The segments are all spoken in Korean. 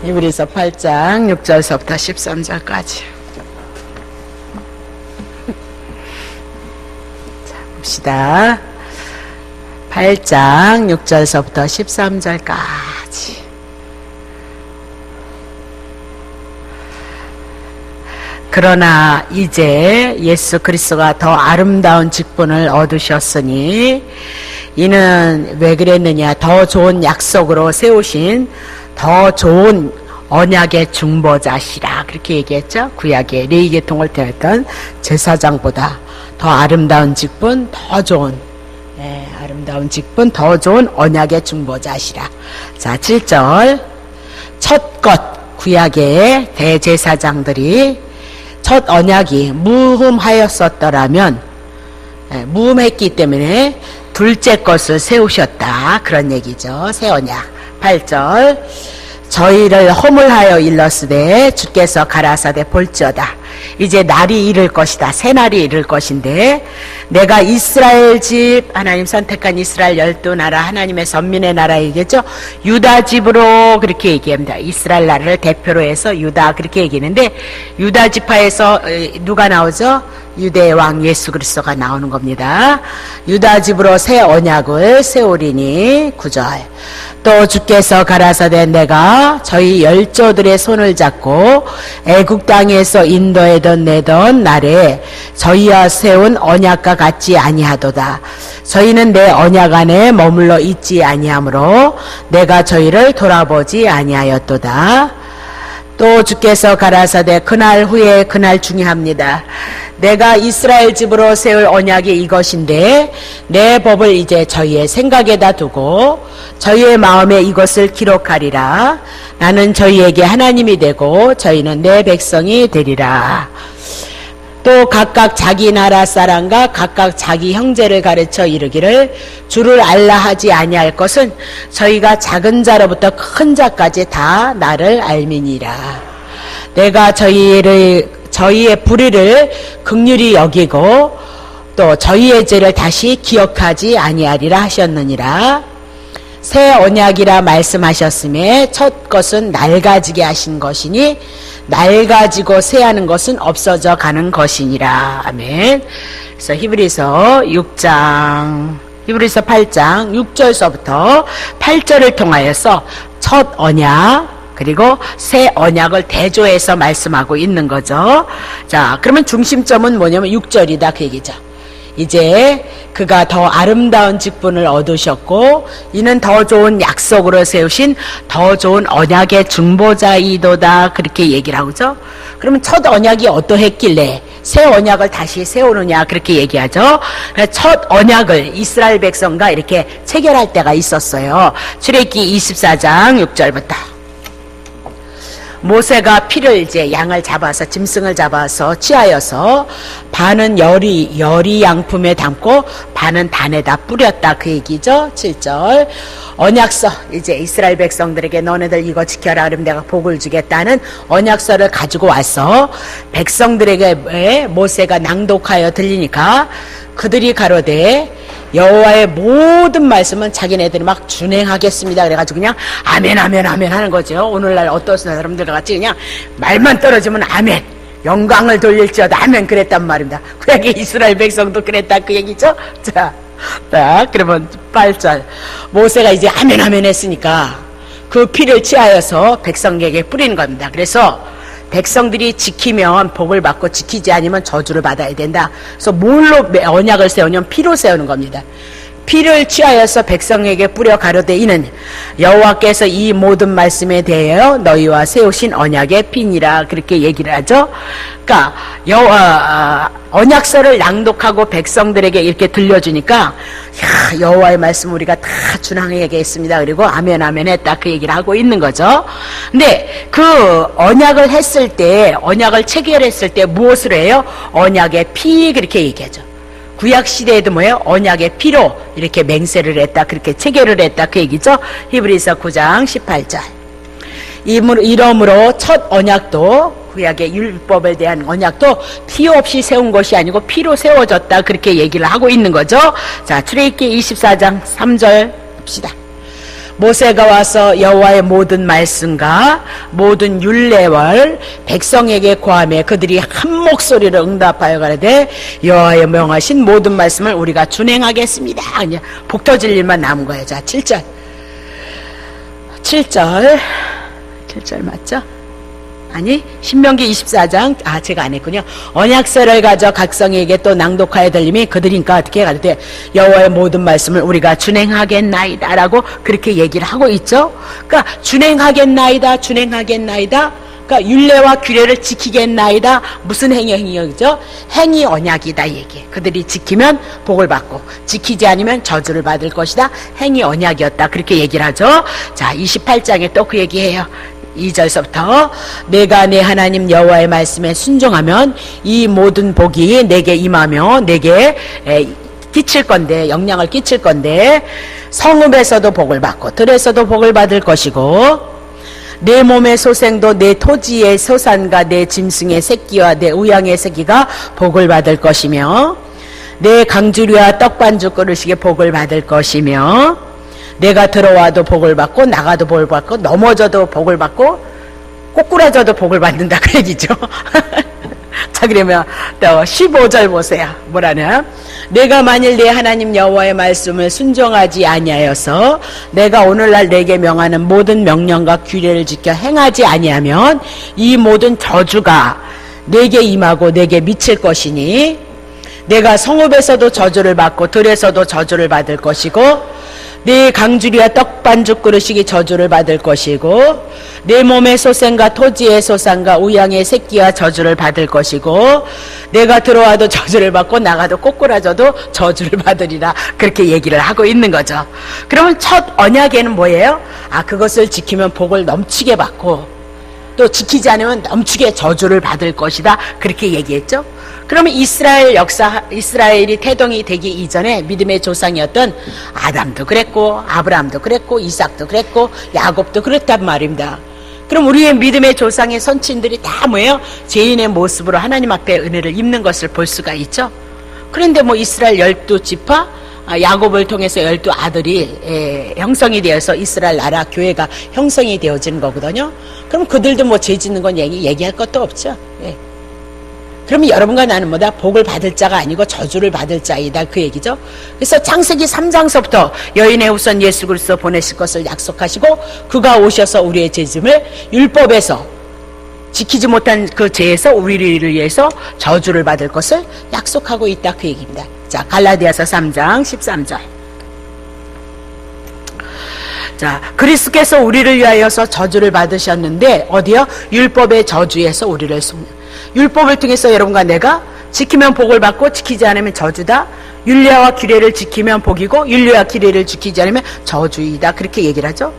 히브리서 8장 6절서부터 13절까지. 자, 봅시다. 8장 6절서부터 13절까지. 그러나 이제 예수 그리스도가 더 아름다운 직분을 얻으셨으니 이는 왜 그랬느냐, 더 좋은 약속으로 세우신 더 좋은 언약의 중보자시라, 그렇게 얘기했죠. 구약의 레위계통을 태웠던 제사장보다 더 아름다운 직분, 더 좋은, 아름다운 직분, 더 좋은 언약의 중보자시라. 자, 7절. 첫 것, 구약의 대제사장들이 첫 언약이 무흠하였었더라면, 무흠했기 때문에 둘째 것을 세우셨다, 그런 얘기죠. 새 언약. 8절. 저희를 허물하여 일렀으되 주께서 가라사대 볼지어다, 이제 날이 이를 것이다, 새 날이 이를 것인데 내가 이스라엘 집, 하나님 선택한 이스라엘 12나라, 하나님의 선민의 나라 얘기했죠. 유다 집으로 그렇게 얘기합니다. 이스라엘 나라를 대표로 해서 유다, 그렇게 얘기했는데 유다 지파에서 누가 나오죠? 유대의 왕 예수 그리스도가 나오는 겁니다. 유다 집으로 새 언약을 세우리니. 9절. 또 주께서 가라사대 내가 저희 열조들의 손을 잡고 애국 땅에서 인도하던 내던 날에 저희와 세운 언약과 같지 아니하도다. 저희는 내 언약 안에 머물러 있지 아니하므로 내가 저희를 돌아보지 아니하였도다. 또 주께서 가라사대 그날 후에 그날 중요합니다. 내가 이스라엘 집으로 세울 언약이 이것인데 내 법을 이제 저희의 생각에다 두고 저희의 마음에 이것을 기록하리라. 나는 저희에게 하나님이 되고 저희는 내 백성이 되리라. 또 각각 자기 나라 사람과 각각 자기 형제를 가르쳐 이르기를 주를 알라 하지 아니할 것은 저희가 작은 자로부터 큰 자까지 다 나를 알미니라. 내가 저희의 불의를 긍휼히 여기고 또 저희의 죄를 다시 기억하지 아니하리라 하셨느니라. 새 언약이라 말씀하셨음에 첫 것은 낡아지게 하신 것이니 낡아지고 새하는 것은 없어져 가는 것이니라. 아멘. 그래서 히브리서 8장 6절서부터 8절을 통하여서 첫 언약 그리고 새 언약을 대조해서 말씀하고 있는 거죠. 자, 그러면 중심점은 뭐냐면 6절이다, 그 얘기죠. 이제 그가 더 아름다운 직분을 얻으셨고 이는 더 좋은 약속으로 세우신 더 좋은 언약의 중보자이도다, 그렇게 얘기를 하고죠. 그러면 첫 언약이 어떠했길래 새 언약을 다시 세우느냐, 그렇게 얘기하죠. 첫 언약을 이스라엘 백성과 이렇게 체결할 때가 있었어요. 출애굽기 24장 6절부터 모세가 피를 이제 양을 잡아서 짐승을 잡아서 취하여서 반은 여리 양품에 담고 반은 단에다 뿌렸다, 그 얘기죠. 7절. 언약서, 이제 이스라엘 백성들에게 너네들 이거 지켜라 그러면 내가 복을 주겠다는 언약서를 가지고 와서 백성들에게 모세가 낭독하여 들리니까 그들이 가로되 여호와의 모든 말씀은 자기네들이 막 준행하겠습니다, 그래가지고 그냥 아멘 아멘 아멘 하는 거죠. 오늘날 어떤 사람들과 같이 그냥 말만 떨어지면 아멘, 영광을 돌릴지어다 아멘, 그랬단 말입니다. 구약의 이스라엘 백성도 그랬다, 그 얘기죠. 자, 그러면 8절. 모세가 이제 아멘 아멘 했으니까 그 피를 취하여서 백성에게 뿌리는 겁니다. 그래서 백성들이 지키면 복을 받고 지키지 않으면 저주를 받아야 된다. 그래서 뭘로 언약을 세우냐면 피로 세우는 겁니다. 피를 취하여서 백성에게 뿌려 가로되 이는 여호와께서 이 모든 말씀에 대하여 너희와 세우신 언약의 피니라, 그렇게 얘기를 하죠. 그러니까 언약서를 낭독하고 백성들에게 이렇게 들려주니까 여호와의 말씀 우리가 다 준행하겠습니다, 그리고 아멘 아멘 했다, 그 얘기를 하고 있는 거죠. 근데 그 언약을 했을 때, 언약을 체결했을 때 무엇으로 해요? 언약의 피, 그렇게 얘기하죠. 구약 시대에도 뭐예요? 언약의 피로 이렇게 맹세를 했다, 그렇게 체결을 했다, 그 얘기죠. 히브리서 9장 18절. 이러므로 첫 언약도, 구약의 율법에 대한 언약도 피 없이 세운 것이 아니고 피로 세워졌다, 그렇게 얘기를 하고 있는 거죠. 자, 출애굽기 24장 3절 봅시다. 모세가 와서 여호와의 모든 말씀과 모든 율례를 백성에게 고하며 그들이 한 목소리로 응답하여 가라되 여호와의 명하신 모든 말씀을 우리가 준행하겠습니다. 그냥 복 터질 일만 남은 거예요. 자, 7절 맞죠? 아니, 신명기 24장, 제가 안 했군요. 언약서를 가져 각성에게 또 낭독하여 들림이 그들이니까 어떻게 가르되 여호와의 모든 말씀을 우리가 준행하겠나이다 라고 그렇게 얘기를 하고 있죠. 그러니까 준행하겠나이다. 그러니까 율례와 규례를 지키겠나이다. 무슨 행위죠? 행위 언약이다 얘기해. 그들이 지키면 복을 받고 지키지 않으면 저주를 받을 것이다. 행위 언약이었다. 그렇게 얘기를 하죠. 자, 28장에 또 그 얘기해요. 2절서부터 내가 내 하나님 여호와의 말씀에 순종하면 이 모든 복이 내게 임하며 내게 끼칠 건데, 영향을 끼칠 건데 성읍에서도 복을 받고 들에서도 복을 받을 것이고 내 몸의 소생도 내 토지의 소산과 내 짐승의 새끼와 내 우양의 새끼가 복을 받을 것이며 내 강주리와 떡반죽 그릇이 복을 받을 것이며 내가 들어와도 복을 받고 나가도 복을 받고 넘어져도 복을 받고 꼬꾸라져도 복을 받는다 그 얘기죠. 자, 그러면 또 15절 보세요. 뭐라냐? 내가 만일 내 하나님 여호와의 말씀을 순종하지 아니하여서 내가 오늘날 내게 명하는 모든 명령과 규례를 지켜 행하지 아니하면 이 모든 저주가 내게 임하고 내게 미칠 것이니 내가 성읍에서도 저주를 받고 들에서도 저주를 받을 것이고 내 강주리와 떡반죽 그릇이 저주를 받을 것이고 내 몸의 소생과 토지의 소산과 우양의 새끼와 저주를 받을 것이고 내가 들어와도 저주를 받고 나가도 꼬꾸라져도 저주를 받으리라. 그렇게 얘기를 하고 있는 거죠. 그러면 첫 언약에는 뭐예요? 그것을 지키면 복을 넘치게 받고 또 지키지 않으면 넘치게 저주를 받을 것이다. 그렇게 얘기했죠. 그러면 이스라엘이 태동이 되기 이전에 믿음의 조상이었던 아담도 그랬고 아브라함도 그랬고 이삭도 그랬고 야곱도 그랬단 말입니다. 그럼 우리의 믿음의 조상의 선친들이 다 뭐예요? 죄인의 모습으로 하나님 앞에 은혜를 입는 것을 볼 수가 있죠. 그런데 이스라엘 12지파 야곱을 통해서 12아들이 형성이 되어서 이스라엘 나라 교회가 형성이 되어지는 거거든요. 그럼 그들도 죄 짓는 건 얘기할 것도 없죠. 예. 그러면 여러분과 나는 뭐다? 복을 받을 자가 아니고 저주를 받을 자이다 그 얘기죠. 그래서 창세기 3장서부터 여인의 후손 예수 그리스도 보내실 것을 약속하시고 그가 오셔서 우리의 죄짐을 율법에서 지키지 못한 그 죄에서 우리를 위해서 저주를 받을 것을 약속하고 있다 그 얘기입니다. 자, 갈라디아서 3장 13절. 자, 그리스도께서 우리를 위하여서 저주를 받으셨는데 어디요? 율법의 저주에서 우리를 율법을 통해서 여러분과 내가 지키면 복을 받고 지키지 않으면 저주다. 율례와 규례를 지키면 복이고 율례와 규례를 지키지 않으면 저주이다. 그렇게 얘기를 하죠.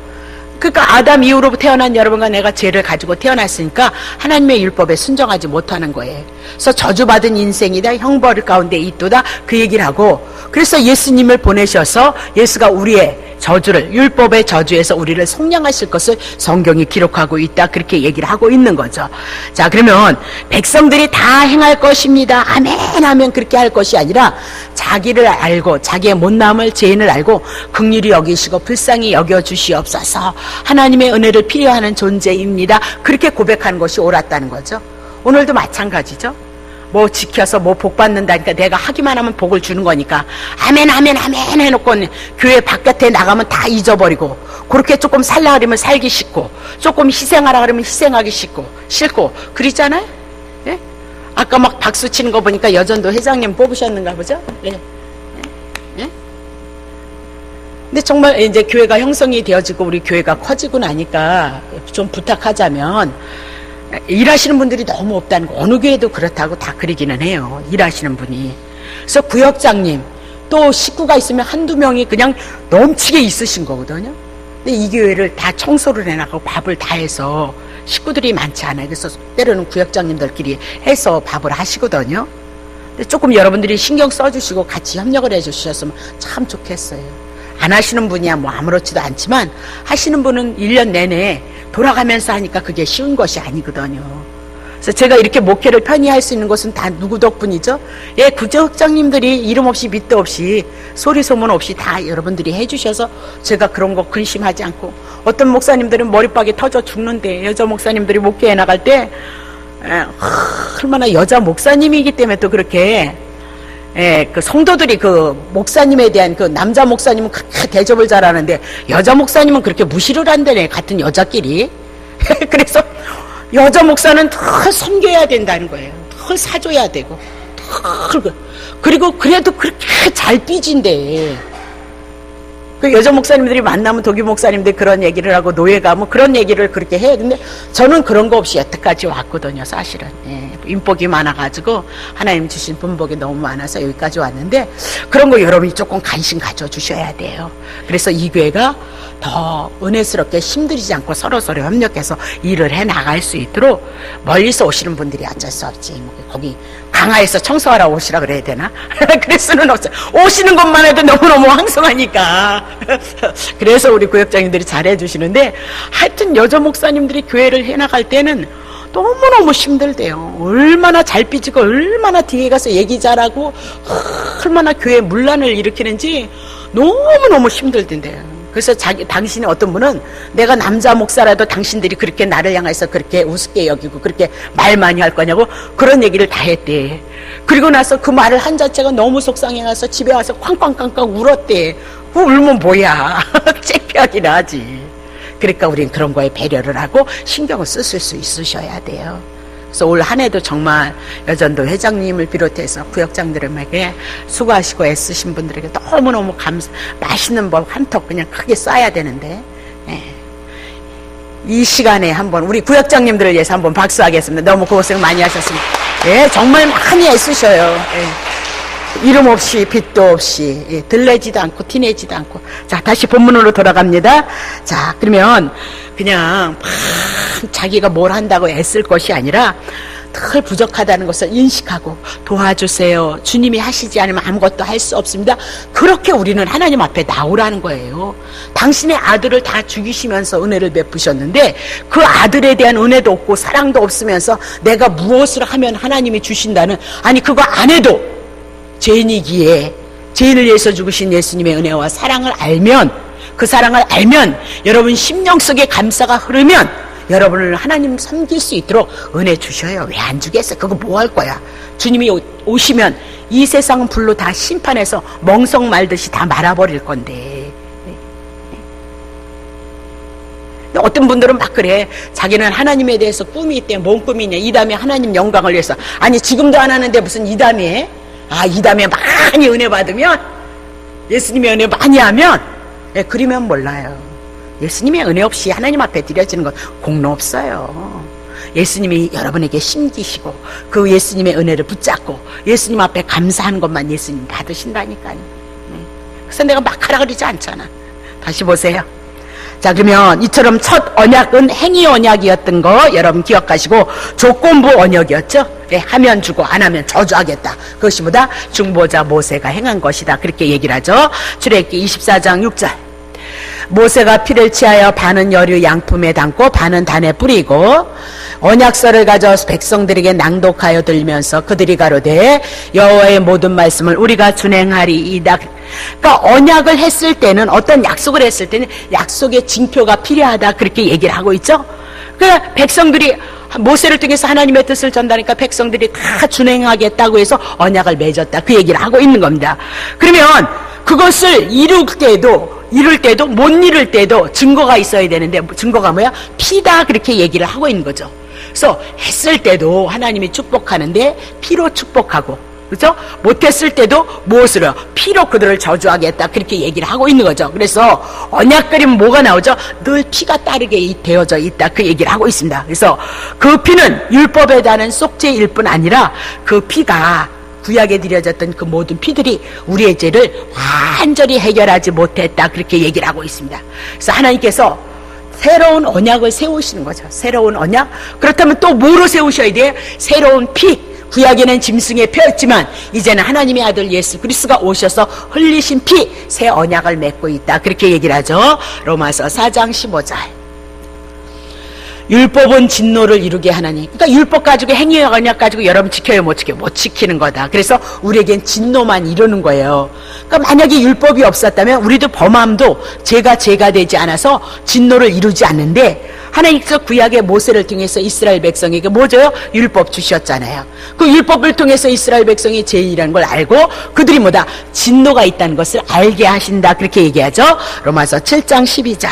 그러니까 아담 이후로 태어난 여러분과 내가 죄를 가지고 태어났으니까 하나님의 율법에 순종하지 못하는 거예요. 그래서 저주받은 인생이다. 형벌 가운데 있도다. 그 얘기를 하고 그래서 예수님을 보내셔서 예수가 우리의 저주를 율법의 저주에서 우리를 속량하실 것을 성경이 기록하고 있다. 그렇게 얘기를 하고 있는 거죠. 자, 그러면 백성들이 다 행할 것입니다. 아멘 하면 그렇게 할 것이 아니라 자기를 알고 자기의 못남을 죄인을 알고 긍휼히 여기시고 불쌍히 여겨주시옵소서 하나님의 은혜를 필요하는 존재입니다. 그렇게 고백하는 것이 옳았다는 거죠. 오늘도 마찬가지죠. 지켜서 복 받는다니까 내가 하기만 하면 복을 주는 거니까 아멘 아멘 아멘 해놓고 교회 바깥에 나가면 다 잊어버리고 그렇게 조금 살라 그러면 살기 싫고 조금 희생하라 그러면 희생하기 싫고 그러잖아요. 예? 아까 막 박수 치는 거 보니까 여전도 회장님 뽑으셨는가 보죠? 예. 예? 근데 정말 이제 교회가 형성이 되어지고 우리 교회가 커지고 나니까 좀 부탁하자면 일하시는 분들이 너무 없다는 거. 어느 교회도 그렇다고 다 그러기는 해요. 일하시는 분이. 그래서 구역장님 또 식구가 있으면 한두 명이 그냥 넘치게 있으신 거거든요. 근데 이 교회를 다 청소를 해나가고 밥을 다 해서 식구들이 많지 않아요. 그래서 때로는 구역장님들끼리 해서 밥을 하시거든요. 근데 조금 여러분들이 신경 써주시고 같이 협력을 해주셨으면 참 좋겠어요. 안 하시는 분이야 아무렇지도 않지만 하시는 분은 1년 내내 돌아가면서 하니까 그게 쉬운 것이 아니거든요. 그래서 제가 이렇게 목회를 편히 할 수 있는 것은 다 누구 덕분이죠? 예, 구역장님들이 이름 없이 밑도 없이 소리 소문 없이 다 여러분들이 해주셔서 제가 그런 거 근심하지 않고, 어떤 목사님들은 머리박이 터져 죽는데 여자 목사님들이 목회에 나갈 때 얼마나 여자 목사님이기 때문에 또 그렇게 그 성도들이 그 목사님에 대한 그 남자 목사님은 그렇게 대접을 잘하는데 여자 목사님은 그렇게 무시를 한다네, 같은 여자끼리. 그래서 여자 목사는 더 섬겨야 된다는 거예요. 더 사줘야 되고, 그리고 그래도 그렇게 잘 삐진대. 그 여자 목사님들이 만나면 독일 목사님들이 그런 얘기를 하고 노예가 뭐 그런 얘기를 그렇게 해야 되는데, 저는 그런 거 없이 여태까지 왔거든요, 사실은. 인복이 많아가지고 하나님 주신 분복이 너무 많아서 여기까지 왔는데, 그런 거 여러분이 조금 관심 가져주셔야 돼요. 그래서 이 교회가 더 은혜스럽게 힘들이지 않고 서로서로 협력해서 일을 해 나갈 수 있도록, 멀리서 오시는 분들이 어쩔 수 없지, 뭐 거기 강화에서 청소하러 오시라 그래야 되나? 그럴 수는 없어요. 오시는 것만 해도 너무너무 황송하니까. 그래서 우리 구역장님들이 잘해 주시는데, 하여튼 여자 목사님들이 교회를 해 나갈 때는 너무너무 힘들대요. 얼마나 잘 삐지고 얼마나 뒤에 가서 얘기 잘하고 얼마나 교회 문란을 일으키는지 너무너무 힘들던데요. 그래서 당신이, 어떤 분은 내가 남자 목사라도 당신들이 그렇게 나를 향해서 그렇게 우습게 여기고 그렇게 말 많이 할 거냐고 그런 얘기를 다 했대. 그리고 나서 그 말을 한 자체가 너무 속상해서 집에 와서 쾅쾅쾅쾅 울었대. 울면 뭐야. 창피하긴 하지. 그러니까 우린 그런 거에 배려를 하고 신경을 쓰실 수 있으셔야 돼요. 그래서 올 한 해도 정말 여전도 회장님을 비롯해서 구역장들에게 수고하시고 애쓰신 분들에게 너무너무 맛있는 법 한턱 그냥 크게 쏴야 되는데, 이 시간에 한번 우리 구역장님들을 위해서 한번 박수하겠습니다. 너무 고생 많이 하셨습니다. 정말 많이 애쓰셔요. 이름 없이 빛도 없이 들레지도 않고 티내지도 않고. 자, 다시 본문으로 돌아갑니다. 자, 그러면 그냥 자기가 뭘 한다고 애쓸 것이 아니라 늘 부족하다는 것을 인식하고 도와주세요. 주님이 하시지 않으면 아무것도 할 수 없습니다. 그렇게 우리는 하나님 앞에 나오라는 거예요. 당신의 아들을 다 죽이시면서 은혜를 베푸셨는데 그 아들에 대한 은혜도 없고 사랑도 없으면서 내가 무엇을 하면 하나님이 주신다는, 아니 그거 안 해도 죄인이기에 죄인을 위해서 죽으신 예수님의 은혜와 사랑을 알면, 그 사랑을 알면 여러분 심령 속에 감사가 흐르면 여러분을 하나님 섬길 수 있도록 은혜 주셔요. 왜 안 주겠어요? 그거 뭐 할 거야? 주님이 오시면 이 세상은 불로 다 심판해서 멍석 말듯이 다 말아버릴 건데. 어떤 분들은 막 그래. 자기는 하나님에 대해서 꿈이 있대. 뭔 꿈이냐? 이 다음에 하나님 영광을 위해서. 아니 지금도 안 하는데 무슨 이 다음에? 이 다음에 많이 은혜 받으면, 예수님의 은혜 많이 하면, 그러면 몰라요. 예수님의 은혜 없이 하나님 앞에 드려지는 건 공로 없어요. 예수님이 여러분에게 심기시고 그 예수님의 은혜를 붙잡고 예수님 앞에 감사하는 것만 예수님 받으신다니까요. 그래서 내가 막 하라 그러지 않잖아. 다시 보세요. 자, 그러면 이처럼 첫 언약은 행위 언약이었던 거 여러분 기억하시고, 조건부 언약이었죠. 하면 주고 안 하면 저주하겠다. 그것이 보다 중보자 모세가 행한 것이다. 그렇게 얘기를 하죠. 출애굽기 24장 6절. 모세가 피를 취하여 반은 여류 양품에 담고 반은 단에 뿌리고 언약서를 가져서 백성들에게 낭독하여 들면서 그들이 가로되 여호와의 모든 말씀을 우리가 준행하리이다. 그러니까 언약을 했을 때는, 어떤 약속을 했을 때는 약속의 징표가 필요하다. 그렇게 얘기를 하고 있죠. 그러니까 백성들이 모세를 통해서 하나님의 뜻을 전달하니까 백성들이 다 준행하겠다고 해서 언약을 맺었다. 그 얘기를 하고 있는 겁니다. 그러면 그것을 이룰 때도 못 이룰 때도 증거가 있어야 되는데, 증거가 뭐야? 피다. 그렇게 얘기를 하고 있는 거죠. 그래서 했을 때도 하나님이 축복하는데 피로 축복하고, 그렇죠? 못했을 때도 무엇으로? 피로 그들을 저주하겠다. 그렇게 얘기를 하고 있는 거죠. 그래서 언약 그리면 뭐가 나오죠? 늘 피가 따르게 되어져 있다. 그 얘기를 하고 있습니다. 그래서 그 피는 율법에 대한 속죄일 뿐 아니라 그 피가, 구약에 드려졌던 그 모든 피들이 우리의 죄를 완전히 해결하지 못했다. 그렇게 얘기를 하고 있습니다. 그래서 하나님께서 새로운 언약을 세우시는 거죠. 새로운 언약. 그렇다면 또 뭐로 세우셔야 돼요? 새로운 피. 구약에는 짐승의 표였지만 이제는 하나님의 아들 예수 그리스도가 오셔서 흘리신 피, 새 언약을 맺고 있다. 그렇게 얘기를 하죠. 로마서 4장 15절. 율법은 진노를 이루게 하나니. 그러니까 율법 가지고 행위 언약 가지고 여러분 지켜요 못 지켜요? 못 지키는 거다. 그래서 우리에겐 진노만 이루는 거예요. 그러니까 만약에 율법이 없었다면 우리도 범함도 죄가 되지 않아서 진노를 이루지 않는데, 하나님께서 구약의 모세를 통해서 이스라엘 백성에게 뭐 줘요? 율법 주셨잖아요. 그 율법을 통해서 이스라엘 백성이 죄인이라는 걸 알고 그들이 뭐다? 진노가 있다는 것을 알게 하신다. 그렇게 얘기하죠. 로마서 7장 12절.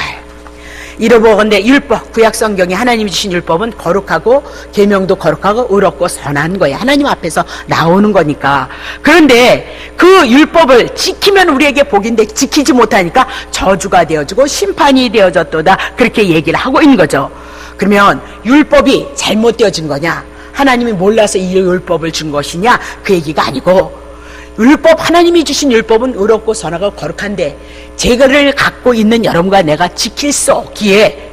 이러보건대 율법, 구약 성경에 하나님이 주신 율법은 거룩하고 계명도 거룩하고 의롭고 선한 거예요. 하나님 앞에서 나오는 거니까. 그런데 그 율법을 지키면 우리에게 복인데 지키지 못하니까 저주가 되어지고 심판이 되어졌도다. 그렇게 얘기를 하고 있는 거죠. 그러면 율법이 잘못되어진 거냐? 하나님이 몰라서 이 율법을 준 것이냐? 그 얘기가 아니고, 율법, 하나님이 주신 율법은 의롭고 선하고 거룩한데 죄를 갖고 있는 여러분과 내가 지킬 수 없기에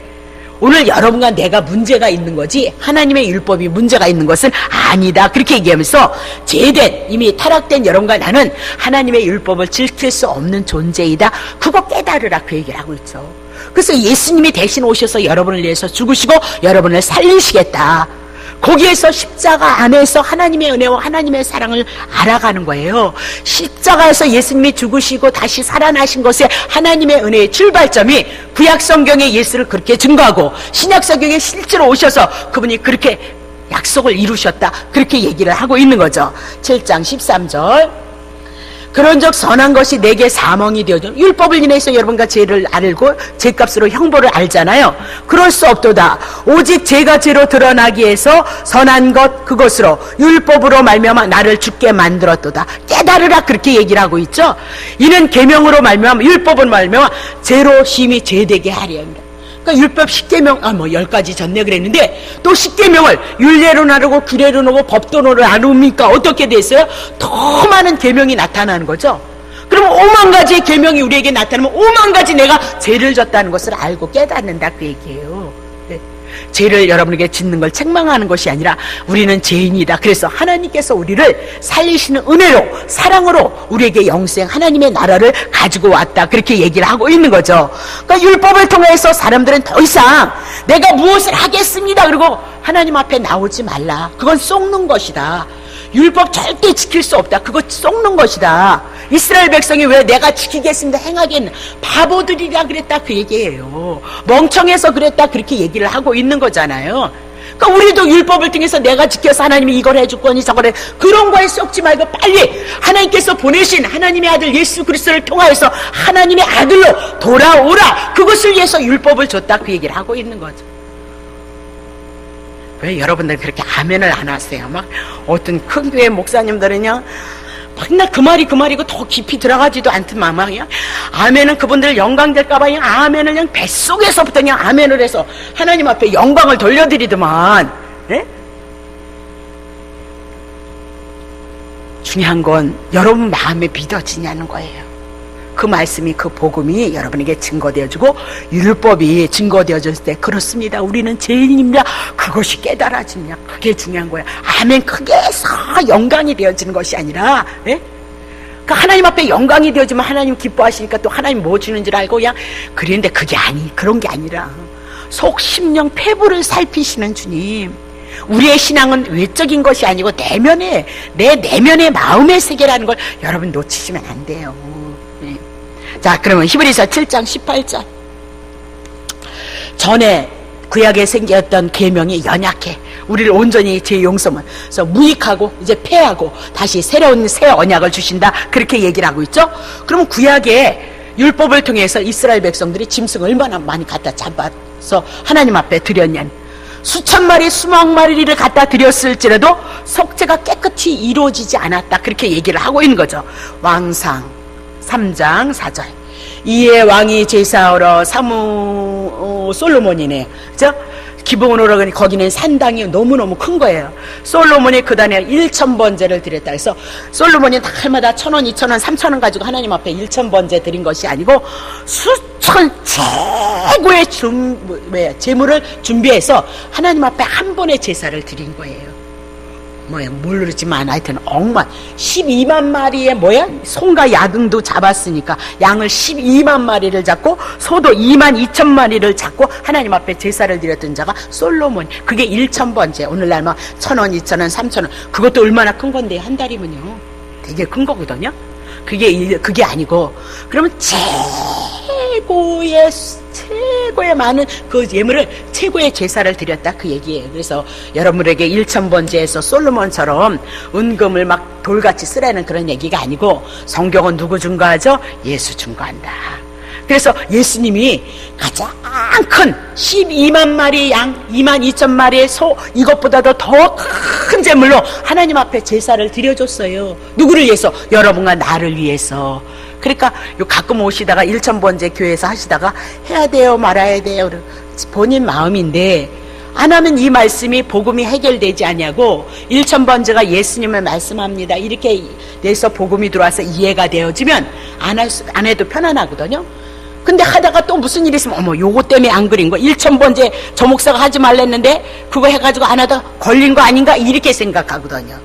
오늘 여러분과 내가 문제가 있는 거지 하나님의 율법이 문제가 있는 것은 아니다. 그렇게 얘기하면서 죄된, 이미 타락된 여러분과 나는 하나님의 율법을 지킬 수 없는 존재이다. 그거 깨달으라. 그 얘기를 하고 있죠. 그래서 예수님이 대신 오셔서 여러분을 위해서 죽으시고 여러분을 살리시겠다. 거기에서 십자가 안에서 하나님의 은혜와 하나님의 사랑을 알아가는 거예요. 십자가에서 예수님이 죽으시고 다시 살아나신 것에 하나님의 은혜의 출발점이 구약 성경에 예수를 그렇게 증거하고 신약 성경에 실제로 오셔서 그분이 그렇게 약속을 이루셨다. 그렇게 얘기를 하고 있는 거죠. 7장 13절. 그런즉 선한 것이 내게 사망이 되어져. 율법을 인해서 여러분과 죄를 알고 죄값으로 형벌을 알잖아요. 그럴 수 없도다. 오직 죄가 죄로 드러나기 위해서 선한 것 그것으로 율법으로 말미암아 나를 죽게 만들었도다. 깨달으라. 그렇게 얘기를 하고 있죠. 이는 계명으로 말미암아 율법은 말미암아 죄로 심히 죄되게 하려 합니다. 그러니까 율법 10계명, 10가지 졌네 그랬는데 또 10계명을 율례로 나누고 규례로 나누고 법도로 나눕니까? 어떻게 됐어요? 더 많은 계명이 나타나는 거죠. 그러면 5만 가지의 계명이 우리에게 나타나면 5만 가지 내가 죄를 졌다는 것을 알고 깨닫는다. 그 얘기예요. 네. 죄를 여러분에게 짓는 걸 책망하는 것이 아니라 우리는 죄인이다. 그래서 하나님께서 우리를 살리시는 은혜로 사랑으로 우리에게 영생 하나님의 나라를 가지고 왔다. 그렇게 얘기를 하고 있는 거죠. 그러니까 율법을 통해서 사람들은 더 이상 내가 무엇을 하겠습니다 그리고 하나님 앞에 나오지 말라. 그건 속는 것이다. 율법 절대 지킬 수 없다. 그거 속는 것이다. 이스라엘 백성이 왜 내가 지키겠습니다 행하겠나, 바보들이라 그랬다. 그 얘기예요. 멍청해서 그랬다. 그렇게 얘기를 하고 있는 거잖아요. 그러니까 우리도 율법을 통해서 내가 지켜서 하나님이 이걸 해줄 거니 저걸 해, 그런 거에 썩지 말고 빨리 하나님께서 보내신 하나님의 아들 예수 그리스도를 통하여서 하나님의 아들로 돌아오라. 그것을 위해서 율법을 줬다. 그 얘기를 하고 있는 거죠. 왜 여러분들 그렇게 아멘을 안 하세요? 막 어떤 큰 교회 목사님들은요 맨날 그 말이고 더 깊이 들어가지도 않더만 막 그냥 아멘은 그분들 영광 될까봐 그냥 아멘을 그냥 뱃속에서부터 그냥 아멘을 해서 하나님 앞에 영광을 돌려드리더만. 네? 중요한 건 여러분 마음에 믿어지냐는 거예요. 그 말씀이, 그 복음이 여러분에게 증거되어지고 율법이 증거되어졌을 때 그렇습니다. 우리는 죄인입니다. 그것이 깨달아지냐. 그게 중요한 거야. 아멘. 크게 해서 영광이 되어지는 것이 아니라, 예? 그러니까 하나님 앞에 영광이 되어지면 하나님 기뻐하시니까 또 하나님 뭐 주는 줄 알고 그냥 그랬는데 그런 게 아니라 속 심령 폐부를 살피시는 주님. 우리의 신앙은 외적인 것이 아니고 내 내면의 마음의 세계라는 걸 여러분 놓치시면 안 돼요. 자, 그러면 히브리서 7장 18절. 전에 구약에 생겼던 계명이 연약해. 우리를 온전히 제 용서면서 무익하고 이제 폐하고 다시 새로운 새 언약을 주신다. 그렇게 얘기를 하고 있죠. 그러면 구약에 율법을 통해서 이스라엘 백성들이 짐승을 얼마나 많이 갖다 잡아서 하나님 앞에 드렸냐. 수천 마리, 수만 마리를 갖다 드렸을지라도 속죄가 깨끗이 이루어지지 않았다. 그렇게 얘기를 하고 있는 거죠. 왕상 3장 4절. 이에 왕이 제사하러 솔로몬이네. 그죠? 기본으로 거기는 산당이 너무너무 큰 거예요. 솔로몬이 그 단에 1000번제를 드렸다. 그래서 솔로몬이 달마다 1000원, 2000원, 3000원 가지고 하나님 앞에 1000번제 드린 것이 아니고 수천 최고의 제물을 준비해서 하나님 앞에 한 번의 제사를 드린 거예요. 모르지만 하여튼 12만 마리의 송과 야등도 잡았으니까 양을 12만 마리를 잡고 소도 2만 2천 마리를 잡고 하나님 앞에 제사를 드렸던 자가 솔로몬. 그게 1,000번째. 오늘날 1,000원, 2,000원, 3,000원. 그것도 얼마나 큰 건데, 한 달이면요. 되게 큰 거거든요. 그게 아니고, 그러면 최고의 많은 그 예물을, 최고의 제사를 드렸다, 그 얘기예요. 그래서 여러분에게 1,000번째에서 솔로몬처럼 은금을 막 돌같이 쓰라는 그런 얘기가 아니고, 성경은 누구 증거하죠? 예수 증거한다. 그래서 예수님이 가장 큰 12만 마리의 양, 2만 2천 마리의 소, 이것보다도 더 큰 제물로 하나님 앞에 제사를 드려줬어요. 누구를 위해서? 여러분과 나를 위해서. 그러니까 가끔 오시다가 1,000번째 교회에서 하시다가 해야 돼요, 말아야 돼요. 본인 마음인데 안 하면 이 말씀이, 복음이 해결되지 않냐고. 1,000번째가 예수님을 말씀합니다, 이렇게 돼서 복음이 들어와서 이해가 되어지면 안 해도 편안하거든요. 근데 하다가 또 무슨 일이 있으면 요거 때문에 안 그린 거, 1,000번째 저 목사가 하지 말랬는데 그거 해가지고 안 하다 걸린 거 아닌가, 이렇게 생각하거든요.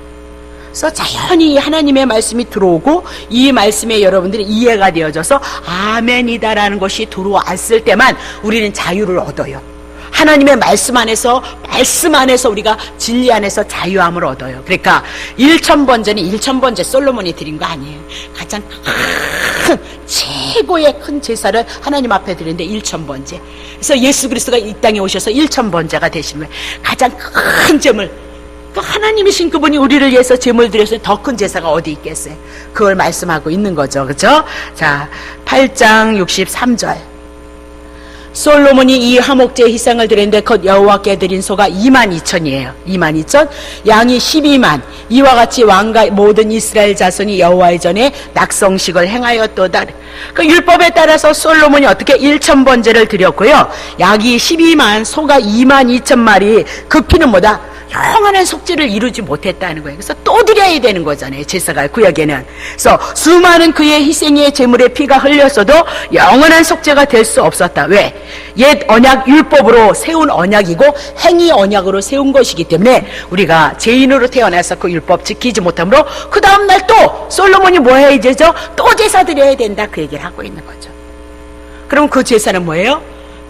그래서 자연히 하나님의 말씀이 들어오고 이 말씀에 여러분들이 이해가 되어져서 아멘이다라는 것이 들어왔을 때만 우리는 자유를 얻어요. 하나님의 말씀 안에서 우리가 진리 안에서 자유함을 얻어요. 그러니까 1,000번째는 1,000번째 솔로몬이 드린 거 아니에요. 가장 큰, 최고의 큰 제사를 하나님 앞에 드리는데 1,000번째. 그래서 예수 그리스도가 이 땅에 오셔서 1,000번째가 되신 거예요. 가장 큰 제물. 하나님이신 그분이 우리를 위해서 제물 드렸어요. 더 큰 제사가 어디 있겠어요? 그걸 말씀하고 있는 거죠. 그죠? 자, 8장 63절. 솔로몬이 이 화목제 희생을 드렸는데 곧 여호와께 드린 소가 22,000이에요. 22,000. 양이 12만. 이와 같이 왕과 모든 이스라엘 자손이 여호와의 전에 낙성식을 행하였도다. 그 율법에 따라서 솔로몬이 어떻게 1,000번제를 드렸고요. 양이 12만, 소가 22,000마리. 그 피는 뭐다? 영원한 속죄를 이루지 못했다는 거예요. 그래서 또 드려야 되는 거잖아요, 제사가 구약에는. 그래서 수많은 그의 희생의 제물의 피가 흘렸어도 영원한 속죄가 될 수 없었다. 왜? 옛 언약 율법으로 세운 언약이고 행위 언약으로 세운 것이기 때문에 우리가 죄인으로 태어나서 그 율법 지키지 못하므로 그 다음날 또 솔로몬이 뭐 해야 되죠? 또 제사 드려야 된다, 그 얘기를 하고 있는 거죠. 그럼 그 제사는 뭐예요?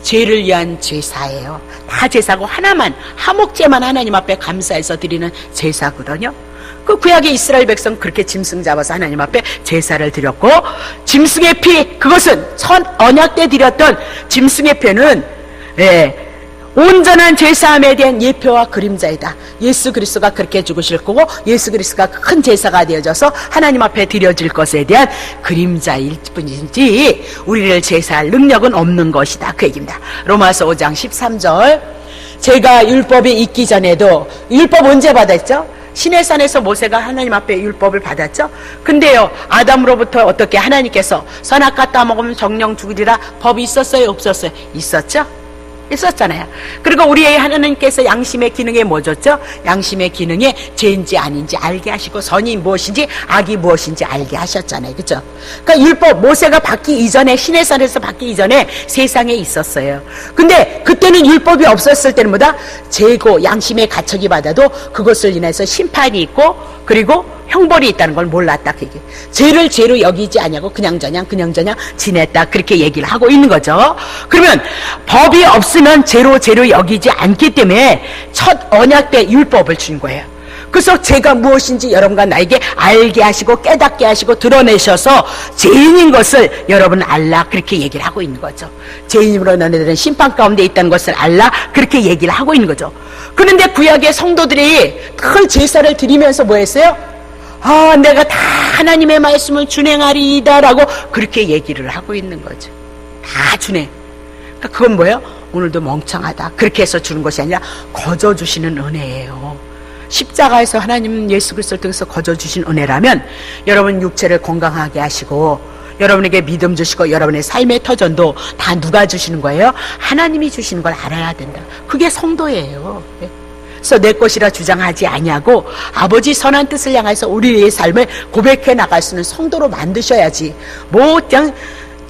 죄를 위한 제사예요. 다 제사고 하나만, 화목제만 하나님 앞에 감사해서 드리는 제사거든요. 그 구약의 이스라엘 백성 그렇게 짐승 잡아서 하나님 앞에 제사를 드렸고, 짐승의 피, 그것은 첫 언약 때 드렸던 짐승의 피는 온전한 제사함에 대한 예표와 그림자이다. 예수 그리스도가 그렇게 죽으실 거고 예수 그리스도가 큰 제사가 되어져서 하나님 앞에 드려질 것에 대한 그림자일 뿐이지 우리를 제사할 능력은 없는 것이다, 그 얘기입니다. 로마서 5장 13절. 제가 율법이 있기 전에도, 율법 언제 받았죠? 시내산에서 모세가 하나님 앞에 율법을 받았죠. 근데요, 아담으로부터 어떻게 하나님께서 선악과 따먹으면 정령 죽으리라 법이 있었어요, 없었어요? 있었죠. 있었잖아요. 그리고 우리의 하나님께서 양심의 기능에 뭐 줬죠? 양심의 기능에 죄인지 아닌지 알게 하시고 선이 무엇인지 악이 무엇인지 알게 하셨잖아요. 그죠? 그러니까 율법, 모세가 받기 이전에, 시내산에서 받기 이전에 세상에 있었어요. 근데 그때는 율법이 없었을 때는 뭐다? 죄고 양심의 가책이 받아도 그것을 인해서 심판이 있고 그리고 형벌이 있다는 걸 몰랐다, 그게. 죄를 죄로 여기지 않냐고 그냥저냥 지냈다, 그렇게 얘기를 하고 있는 거죠. 그러면 법이 없으면 죄로 여기지 않기 때문에 첫 언약 때 율법을 준 거예요. 그래서 죄가 무엇인지 여러분과 나에게 알게 하시고 깨닫게 하시고 드러내셔서 죄인인 것을 여러분 알라, 그렇게 얘기를 하고 있는 거죠. 죄인으로 너네들은 심판 가운데 있다는 것을 알라, 그렇게 얘기를 하고 있는 거죠. 그런데 구약의 성도들이 큰 제사를 드리면서 뭐 했어요? 내가 다 하나님의 말씀을 준행하리이다라고 그렇게 얘기를 하고 있는 거죠. 다 준행. 그러니까 그건 뭐예요? 오늘도 멍청하다, 그렇게 해서 주는 것이 아니라 거저 주시는 은혜예요. 십자가에서 하나님 예수 그리스도를 통해서 거저 주신 은혜라면 여러분 육체를 건강하게 하시고 여러분에게 믿음 주시고 여러분의 삶의 터전도 다 누가 주시는 거예요? 하나님이 주시는 걸 알아야 된다. 그게 성도예요. 그래서 내 것이라 주장하지 아니하고 아버지 선한 뜻을 향해서 우리의 삶을 고백해 나갈 수 있는 성도로 만드셔야지, 뭐 그냥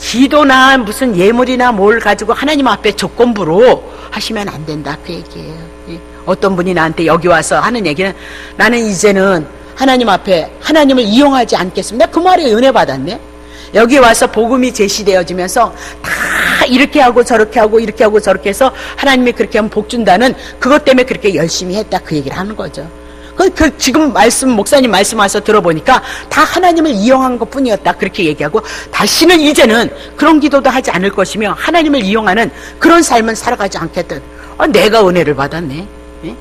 기도나 무슨 예물이나 뭘 가지고 하나님 앞에 조건부로 하시면 안 된다 그 얘기예요. 어떤 분이 나한테 여기 와서 하는 얘기는 나는 이제는 하나님 앞에 하나님을 이용하지 않겠습니다. 그 말에 은혜 받았네. 여기 와서 복음이 제시되어지면서 다 이렇게 하고 저렇게 하고 이렇게 하고 저렇게 해서 하나님이 그렇게 하면 복 준다는 그것 때문에 그렇게 열심히 했다 그 얘기를 하는 거죠. 지금 목사님 말씀 와서 들어보니까 다 하나님을 이용한 것 뿐이었다 그렇게 얘기하고 다시는 이제는 그런 기도도 하지 않을 것이며 하나님을 이용하는 그런 삶은 살아가지 않겠다. 내가 은혜를 받았네. 예?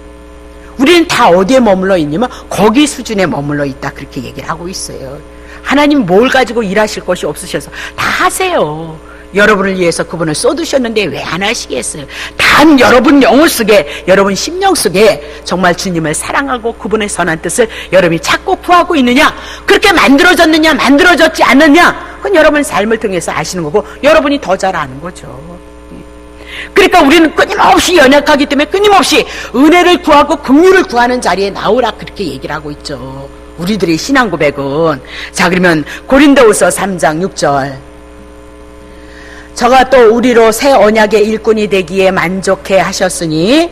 우리는 다 어디에 머물러 있냐면 거기 수준에 머물러 있다 그렇게 얘기를 하고 있어요. 하나님 뭘 가지고 일하실 것이 없으셔서 다 하세요. 여러분을 위해서 그분을 쏟으셨는데 왜 안 하시겠어요? 단 여러분 영혼 속에, 여러분 심령 속에 정말 주님을 사랑하고 그분의 선한 뜻을 여러분이 찾고 구하고 있느냐? 그렇게 만들어졌느냐 만들어졌지 않느냐? 그건 여러분 삶을 통해서 아시는 거고 여러분이 더 잘 아는 거죠. 그러니까 우리는 끊임없이 연약하기 때문에 끊임없이 은혜를 구하고 긍휼을 구하는 자리에 나오라 그렇게 얘기를 하고 있죠. 우리들의 신앙 고백은. 자, 그러면 고린도후서 3장 6절. 저가 또 우리로 새 언약의 일꾼이 되기에 만족해 하셨으니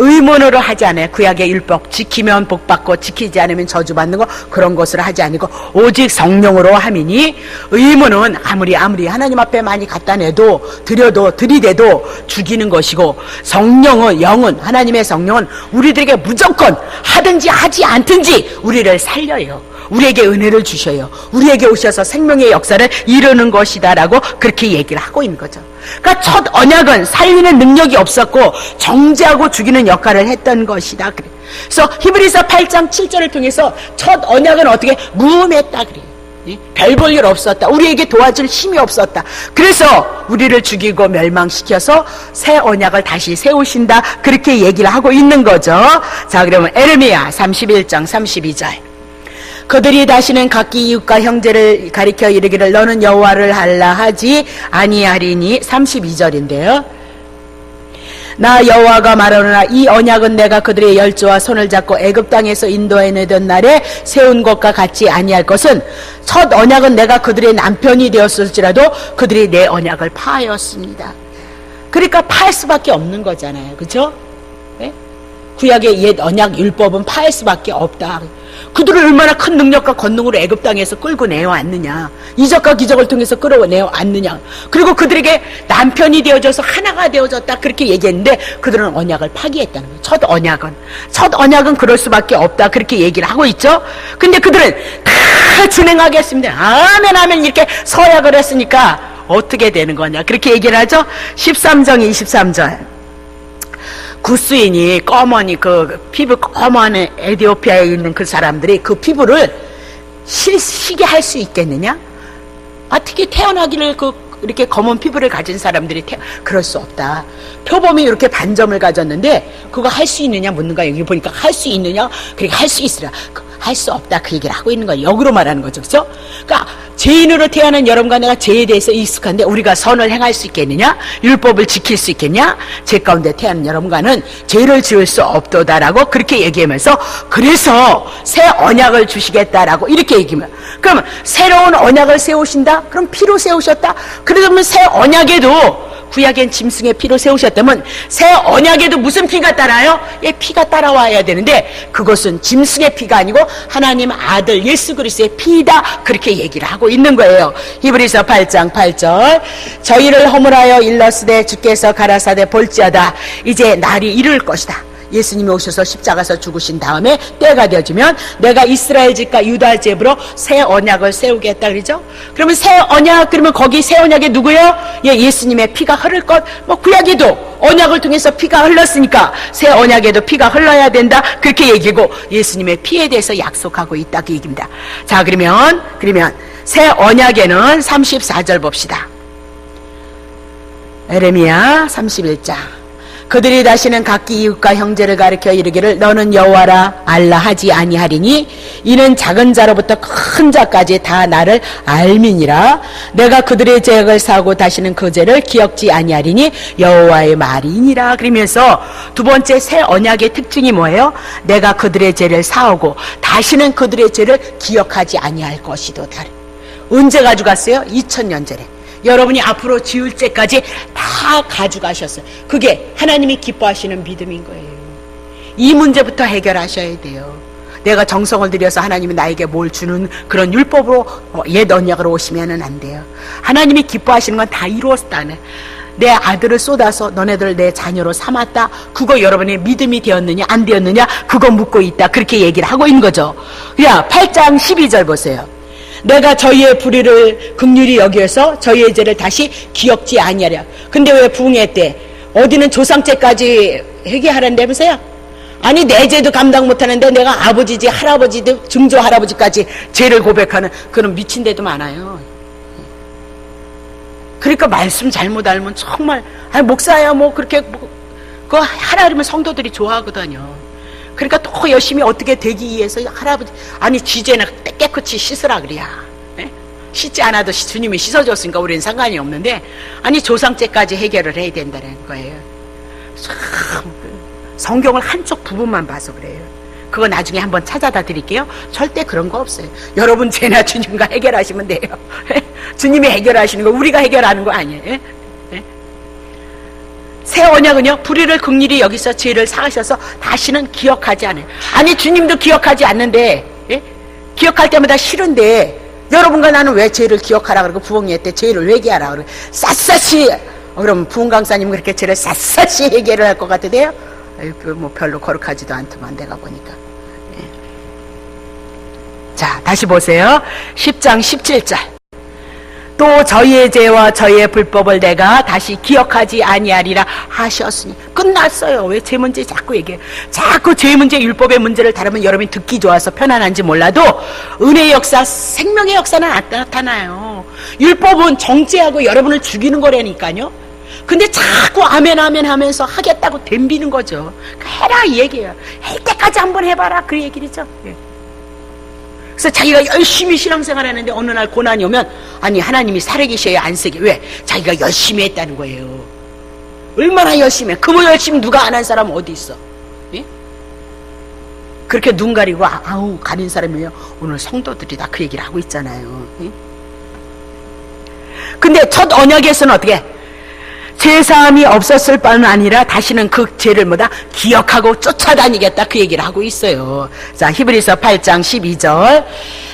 의문으로 하지 않아요. 구약의 율법 지키면 복받고 지키지 않으면 저주받는 거 그런 것을 하지 아니고 오직 성령으로 함이니 의문은 아무리 하나님 앞에 많이 갖다 내도 드려도 들이대도 죽이는 것이고 성령은 영은 하나님의 성령은 우리들에게 무조건 하든지 하지 않든지 우리를 살려요. 우리에게 은혜를 주셔요. 우리에게 오셔서 생명의 역사를 이루는 것이다 라고 그렇게 얘기를 하고 있는 거죠. 그러니까 첫 언약은 살리는 능력이 없었고 정죄하고 죽이는 역할을 했던 것이다. 그래서 히브리서 8장 7절을 통해서 첫 언약은 어떻게 무음했다 그래요. 별 볼 일 없었다. 우리에게 도와줄 힘이 없었다. 그래서 우리를 죽이고 멸망시켜서 새 언약을 다시 세우신다. 그렇게 얘기를 하고 있는 거죠. 자, 그러면 에레미야 31장 32절. 그들이 다시는 각기 이웃과 형제를 가리켜 이르기를 너는 여호와를 알라 하지 아니하리니 32절인데요. 나 여호와가 말하노라 이 언약은 내가 그들의 열조와 손을 잡고 애굽 땅에서 인도해내던 날에 세운 것과 같지 아니할 것은 첫 언약은 내가 그들의 남편이 되었을지라도 그들이 내 언약을 파하였습니다. 그러니까 파할 수밖에 없는 거잖아요. 그렇죠? 네? 구약의 옛 언약 율법은 파할 수밖에 없다. 그들을 얼마나 큰 능력과 권능으로 애굽 땅에서 끌고 내어왔느냐, 이적과 기적을 통해서 끌어내어왔느냐, 그리고 그들에게 남편이 되어져서 하나가 되어졌다 그렇게 얘기했는데 그들은 언약을 파기했다는 거예요. 첫 언약은 그럴 수밖에 없다 그렇게 얘기를 하고 있죠. 근데 그들은 다 준행하겠습니다. 아멘 이렇게 서약을 했으니까 어떻게 되는 거냐 그렇게 얘기를 하죠. 13장 23절. 구스인이 검은이 피부 검은 에티오피아에 있는 그 사람들이 그 피부를 시게 할 수 있겠느냐? 어떻게 태어나기를 이렇게 검은 피부를 가진 사람들이 그럴 수 없다. 표범이 이렇게 반점을 가졌는데 그거 할 수 있느냐 묻는 거야. 여기 보니까 할 수 있느냐? 그러니까 할 수 있으라. 할 수 없다 그 얘기를 하고 있는 거야. 역으로 말하는 거죠. 그렇죠? 그러니까 죄인으로 태어난 여러분과 내가 죄에 대해서 익숙한데 우리가 선을 행할 수 있겠느냐? 율법을 지킬 수 있겠냐? 죄 가운데 태어난 여러분과는 죄를 지을 수 없도다라고 그렇게 얘기하면서 그래서 새 언약을 주시겠다라고 이렇게 얘기하면 그럼 새로운 언약을 세우신다? 그럼 피로 세우셨다? 그러면 새 언약에도 구약엔 짐승의 피로 세우셨다면 새 언약에도 무슨 피가 따라요? 피가 따라와야 되는데 그것은 짐승의 피가 아니고 하나님 아들 예수 그리스도의 피다 그렇게 얘기를 하고 있는 거예요. 히브리서 8장 8절 저희를 허물하여 일렀으되 주께서 가라사대 볼지어다 이제 날이 이를 것이다. 예수님이 오셔서 십자가에서 죽으신 다음에 때가 되어지면 내가 이스라엘 집과 유다 집으로 새 언약을 세우겠다 그러죠. 그러면 새 언약 그러면 거기 새 언약에 누구요? 예수님의 피가 흐를 것. 구약에도 언약을 통해서 피가 흘렀으니까 새 언약에도 피가 흘러야 된다 그렇게 얘기고 예수님의 피에 대해서 약속하고 있다 그 얘기입니다. 자, 그러면 새 언약에는 34절 봅시다. 에레미야 31장 그들이 다시는 각기 이웃과 형제를 가리켜 이르기를 너는 여호와라 알라 하지 아니하리니 이는 작은 자로부터 큰 자까지 다 나를 알미니라. 내가 그들의 죄악을 사고 다시는 그 죄를 기억지 아니하리니 여호와의 말이니라. 그러면서 두 번째 새 언약의 특징이 뭐예요? 내가 그들의 죄를 사오고 다시는 그들의 죄를 기억하지 아니할 것이도다. 언제 가져갔어요? 2000년 전에. 여러분이 앞으로 지을 때까지 다 가져가셨어요. 그게 하나님이 기뻐하시는 믿음인 거예요. 이 문제부터 해결하셔야 돼요. 내가 정성을 들여서 하나님이 나에게 뭘 주는 그런 율법으로 옛 언약으로 오시면은 안 돼요. 하나님이 기뻐하시는 건 다 이루었다네. 내 아들을 쏟아서 너네들 내 자녀로 삼았다. 그거 여러분의 믿음이 되었느냐 안 되었느냐 그거 묻고 있다. 그렇게 얘기를 하고 있는 거죠. 야, 8장 12절 보세요. 내가 저희의 불의를 긍휼히 여겨서 저희의 죄를 다시 기억지 아니하랴. 근데 왜 부흥회 때 어디는 조상죄까지 회개하란다면서요? 아니 내 죄도 감당 못하는데 내가 아버지지 할아버지도 증조 할아버지까지 죄를 고백하는 그런 미친 데도 많아요. 그러니까 말씀 잘못 알면 정말 아니 목사야 뭐 그렇게 그거 하나님은 성도들이 좋아하거든요. 그러니까 또 열심히 어떻게 되기 위해서 할아버지 아니 지죄는 깨끗이 씻으라 그래야. 네? 씻지 않아도 주님이 씻어줬으니까 우리는 상관이 없는데 아니 조상죄까지 해결을 해야 된다는 거예요. 참 성경을 한쪽 부분만 봐서 그래요. 그거 나중에 한번 찾아다 드릴게요. 절대 그런 거 없어요. 여러분 죄나 주님과 해결하시면 돼요. 주님이 해결하시는 거 우리가 해결하는 거 아니에요. 새 언약은요 불의를 긍휼히 여기서 죄를 사하셔서 다시는 기억하지 않아요. 아니 주님도 기억하지 않는데 기억할 때마다 싫은데 여러분과 나는 왜 죄를 기억하라 그러고 부흥회 때 죄를 회개하라 그러고 샅샅이 그럼 부흥 강사님 그렇게 죄를 샅샅이 해결을 할 것 같으세요? 뭐 별로 거룩하지도 않더만 내가 보니까. 자 다시 보세요. 10장 17절. 또 저희의 죄와 저희의 불법을 내가 다시 기억하지 아니하리라 하셨으니 끝났어요. 왜 죄 문제 자꾸 얘기해요. 자꾸 죄 문제 율법의 문제를 다루면 여러분이 듣기 좋아서 편안한지 몰라도 은혜의 역사 생명의 역사는 안 나타나요. 율법은 정죄하고 여러분을 죽이는 거라니까요. 근데 자꾸 아멘 아멘 하면서 하겠다고 덤비는 거죠. 해라 이 얘기예요. 할 때까지 한번 해봐라 그 얘기죠. 그래서 자기가 열심히 신앙생활 하는데 어느 날 고난이 오면 아니 하나님이 살아계셔야 안쓰게 왜? 자기가 열심히 했다는 거예요. 얼마나 열심히 해. 그 뭐 열심히 누가 안 한 사람 어디 있어? 예? 그렇게 눈 가리고 아우 가린 사람이에요. 오늘 성도들이 다 그 얘기를 하고 있잖아요. 예? 근데 첫 언약에서는 어떻게 죄사함이 없었을 뿐 아니라 다시는 그 죄를 뭐다 기억하고 쫓아다니겠다 그 얘기를 하고 있어요. 자 히브리서 8장 12절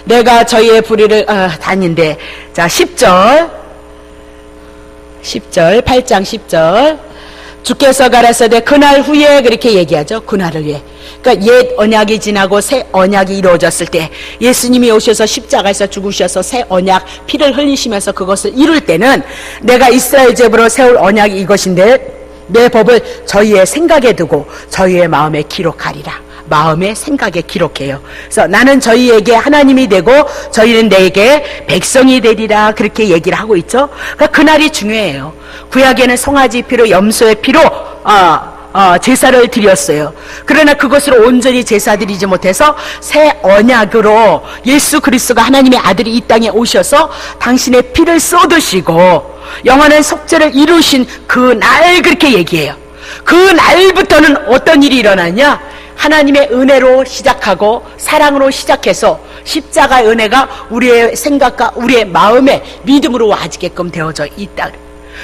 내가 저희의 불의를 다닌데 자 10절 8장 10절 주께서 가라사대 그날 후에 그렇게 얘기하죠. 그날을 위해. 그러니까 옛 언약이 지나고 새 언약이 이루어졌을 때 예수님이 오셔서 십자가에서 죽으셔서 새 언약 피를 흘리시면서 그것을 이룰 때는 내가 이스라엘 제부로 세울 언약이 이것인데 내 법을 저희의 생각에 두고 저희의 마음에 기록하리라. 마음의 생각에 기록해요. 그래서 나는 저희에게 하나님이 되고 저희는 내게 백성이 되리라 그렇게 얘기를 하고 있죠. 그러니까 그날이 중요해요. 구약에는 송아지 피로 염소의 피로 제사를 드렸어요. 그러나 그것으로 온전히 제사 드리지 못해서 새 언약으로 예수 그리스도가 하나님의 아들이 이 땅에 오셔서 당신의 피를 쏟으시고 영원한 속죄를 이루신 그 날 그렇게 얘기해요. 그 날부터는 어떤 일이 일어나냐? 하나님의 은혜로 시작하고 사랑으로 시작해서 십자가의 은혜가 우리의 생각과 우리의 마음에 믿음으로 와지게끔 되어져 있다.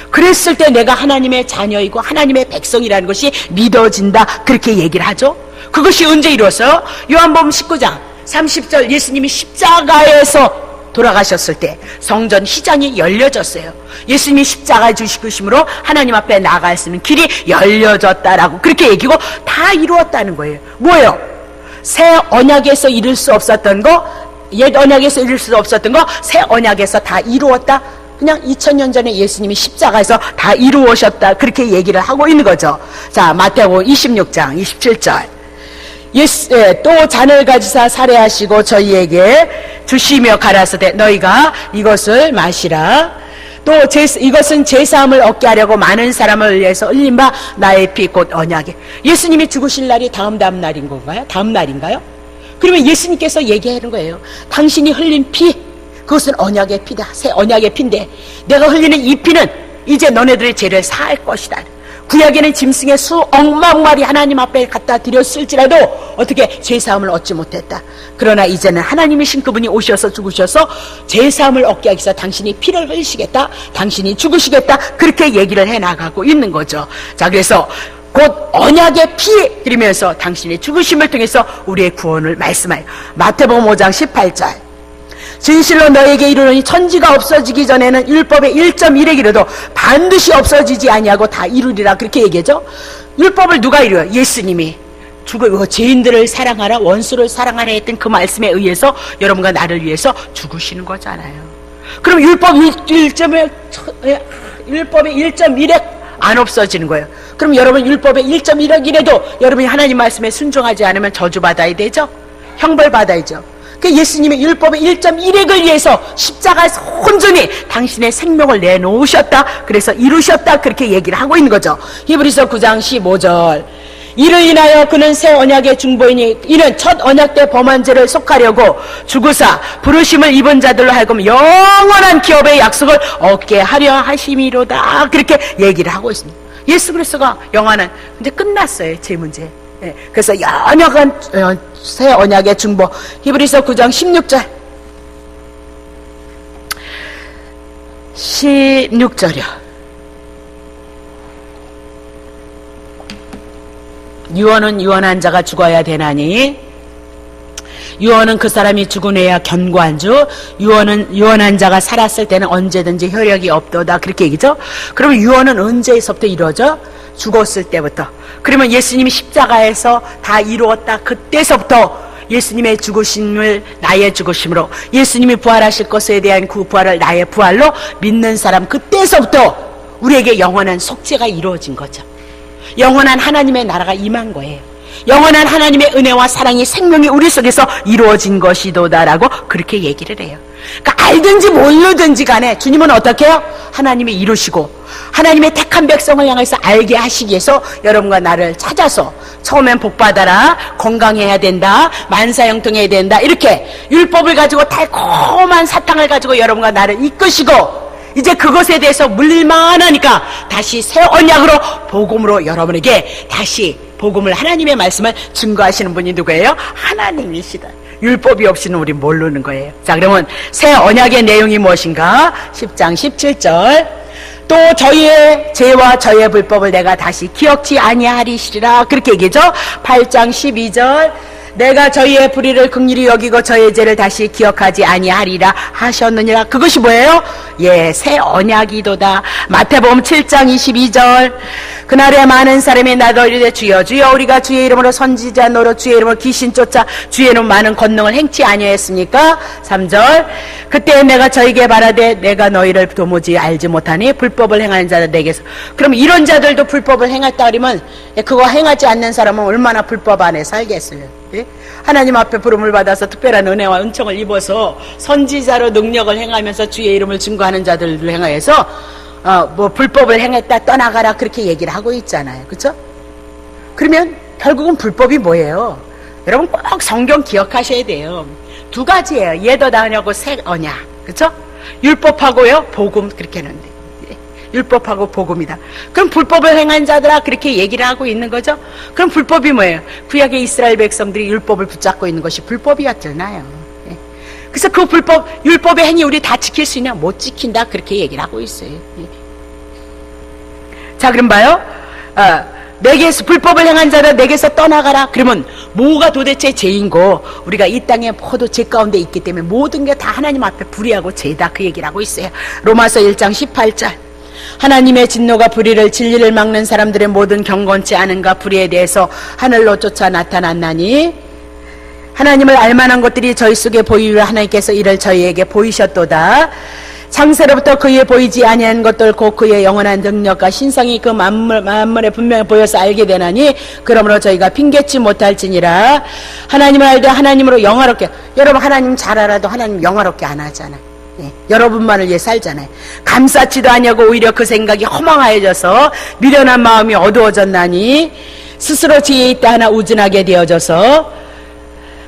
그랬을 때 내가 하나님의 자녀이고 하나님의 백성이라는 것이 믿어진다 그렇게 얘기를 하죠. 그것이 언제 이루어져요? 요한복음 19장 30절 예수님이 십자가에서 돌아가셨을 때 성전 휘장이 열려졌어요. 예수님이 십자가에 주시심으로 하나님 앞에 나아갈 수 있는 길이 열려졌다라고 그렇게 얘기고 다 이루었다는 거예요. 뭐예요? 새 언약에서 이룰 수 없었던 거, 옛 언약에서 이룰 수 없었던 거 새 언약에서 다 이루었다. 그냥 2000년 전에 예수님이 십자가에서 다 이루어졌다 그렇게 얘기를 하고 있는 거죠. 자 마태복음 26장 27절 또 잔을 가지사 살해하시고 저희에게 주시며 가라사대 너희가 이것을 마시라. 또 이것은 제사함을 얻게 하려고 많은 사람을 위해서 흘린 바 나의 피 곧 언약이. 예수님이 죽으실 날이 다음 날인 건가요? 다음 날인가요? 그러면 예수님께서 얘기하는 거예요. 당신이 흘린 피 그것은 언약의 피다. 새 언약의 피인데 내가 흘리는 이 피는 이제 너네들의 죄를 사할 것이다. 구약에는 짐승의 수억만 마리 하나님 앞에 갖다 드렸을지라도 어떻게 죄사함을 얻지 못했다. 그러나 이제는 하나님이신 그분이 오셔서 죽으셔서 죄사함을 얻게 하기 위해서 당신이 피를 흘리시겠다, 당신이 죽으시겠다, 그렇게 얘기를 해나가고 있는 거죠. 자, 그래서 곧 언약의 피 드리면서 당신의 죽으심을 통해서 우리의 구원을 말씀하여 마태복음 5장 18절 진실로 너에게 이르노니 천지가 없어지기 전에는 율법의 1.1에 이르도 반드시 없어지지 아니하고 다 이루리라, 그렇게 얘기하죠. 율법을 누가 이루어요? 예수님이. 죄인들을 사랑하라, 원수를 사랑하라 했던 그 말씀에 의해서 여러분과 나를 위해서 죽으시는 거잖아요. 그럼 율법의 1.1에 안 없어지는 거예요. 그럼 여러분 율법의 1.1이라도 여러분이 하나님 말씀에 순종하지 않으면 저주받아야 되죠? 형벌받아야죠. 그 예수님의 율법의 1.1액을 위해서 십자가에서 온전히 당신의 생명을 내놓으셨다, 그래서 이루셨다, 그렇게 얘기를 하고 있는 거죠. 히브리서 9장 15절 이를 인하여 그는 새 언약의 중보이니 이는 첫 언약 때 범한 죄를 속하려고 죽으사 부르심을 입은 자들로 하여금 영원한 기업의 약속을 얻게 하려 하심이로다, 그렇게 얘기를 하고 있습니다. 예수 그리스도가 영원한, 이제 끝났어요, 제 문제. 네, 그래서 연약한 새 언약의 중보. 히브리서 9장 16절 16절이요. 유언은 유언한 자가 죽어야 되나니 유언은 그 사람이 죽은 후에야 견고한 주, 유언은 유언한 자가 살았을 때는 언제든지 효력이 없도다, 그렇게 얘기죠. 그러면 유언은 언제에서부터 이루어져? 죽었을 때부터. 그러면 예수님이 십자가에서 다 이루었다, 그때서부터 예수님의 죽으심을 나의 죽으심으로, 예수님이 부활하실 것에 대한 그 부활을 나의 부활로 믿는 사람, 그때서부터 우리에게 영원한 속죄가 이루어진 거죠. 영원한 하나님의 나라가 임한 거예요. 영원한 하나님의 은혜와 사랑이, 생명이 우리 속에서 이루어진 것이도다라고 그렇게 얘기를 해요. 그러니까 알든지 모르든지 간에 주님은 어떻게 해요? 하나님이 이루시고 하나님의 택한 백성을 향해서 알게 하시기 위해서 여러분과 나를 찾아서 처음엔 복받아라, 건강해야 된다, 만사형통해야 된다, 이렇게 율법을 가지고 달콤한 사탕을 가지고 여러분과 나를 이끄시고 이제 그것에 대해서 물릴만 하니까 다시 새 언약으로 복음으로 여러분에게 다시 복음을, 하나님의 말씀을 증거하시는 분이 누구예요? 하나님이시다. 율법이 없이는 우리 모르는 거예요. 자, 그러면 새 언약의 내용이 무엇인가? 10장 17절 또 저희의 죄와 저희의 불법을 내가 다시 기억지 아니하리시리라, 그렇게 얘기죠. 8장 12절 내가 저희의 불의를 긍휼히 여기고 저희의 죄를 다시 기억하지 아니하리라 하셨느니라. 그것이 뭐예요? 예, 새 언약이도다. 마태복음 7장 22절 그날에 많은 사람이 나더러 이르되 주여 주여 우리가 주의 이름으로 선지자 노릇 주의 이름으로 귀신 쫓아 주의 이름 많은 권능을 행치 아니하였습니까? 3절 그때 내가 저에게 말하되 내가 너희를 도무지 알지 못하니 불법을 행하는 자들 내게서. 그럼 이런 자들도 불법을 행했다 그러면 그거 행하지 않는 사람은 얼마나 불법 안에 살겠어요? 예? 하나님 앞에 부름을 받아서 특별한 은혜와 은총을 입어서 선지자로 능력을 행하면서 주의 이름을 증거하는 자들을 행하여서 뭐 불법을 행했다 떠나가라, 그렇게 얘기를 하고 있잖아요. 그렇죠? 그러면 결국은 불법이 뭐예요? 여러분 꼭 성경 기억하셔야 돼요. 두 가지예요. 예더 다하냐고 새 언약. 그렇죠? 율법하고요 복음, 그렇게 하는데 율법하고 복음이다. 그럼 불법을 행한 자들아, 그렇게 얘기를 하고 있는 거죠. 그럼 불법이 뭐예요? 구약의 이스라엘 백성들이 율법을 붙잡고 있는 것이 불법이었잖아요. 예. 그래서 그 불법, 율법의 행위 우리 다 지킬 수 있냐? 못 지킨다, 그렇게 얘기를 하고 있어요. 예. 자, 그럼 봐요. 내게서 불법을 행한 자라 내게서 떠나가라. 그러면 뭐가 도대체 죄인고, 우리가 이 땅에 모두 죄 가운데 있기 때문에 모든 게 다 하나님 앞에 불의하고 죄다, 그 얘기를 하고 있어요. 로마서 1장 18절 하나님의 진노가 불의를, 진리를 막는 사람들의 모든 경건치 않은가 불의에 대해서 하늘로 쫓아 나타났나니 하나님을 알만한 것들이 저희 속에 보이려 하나님께서 이를 저희에게 보이셨도다. 창세로부터 그의 보이지 아니한 것들 곧 그의 영원한 능력과 신성이 그 만물에 분명히 보여서 알게 되나니 그러므로 저희가 핑계치 못할지니라. 하나님을 알되 하나님으로 영화롭게. 여러분 하나님 잘 알아도 하나님 영화롭게 안 하잖아요. 예, 여러분만을 위해 살잖아요. 감싸지도 아니하고 오히려 그 생각이 허망하여져서 미련한 마음이 어두워졌나니 스스로 지혜 있다 하나 우둔하게 되어져서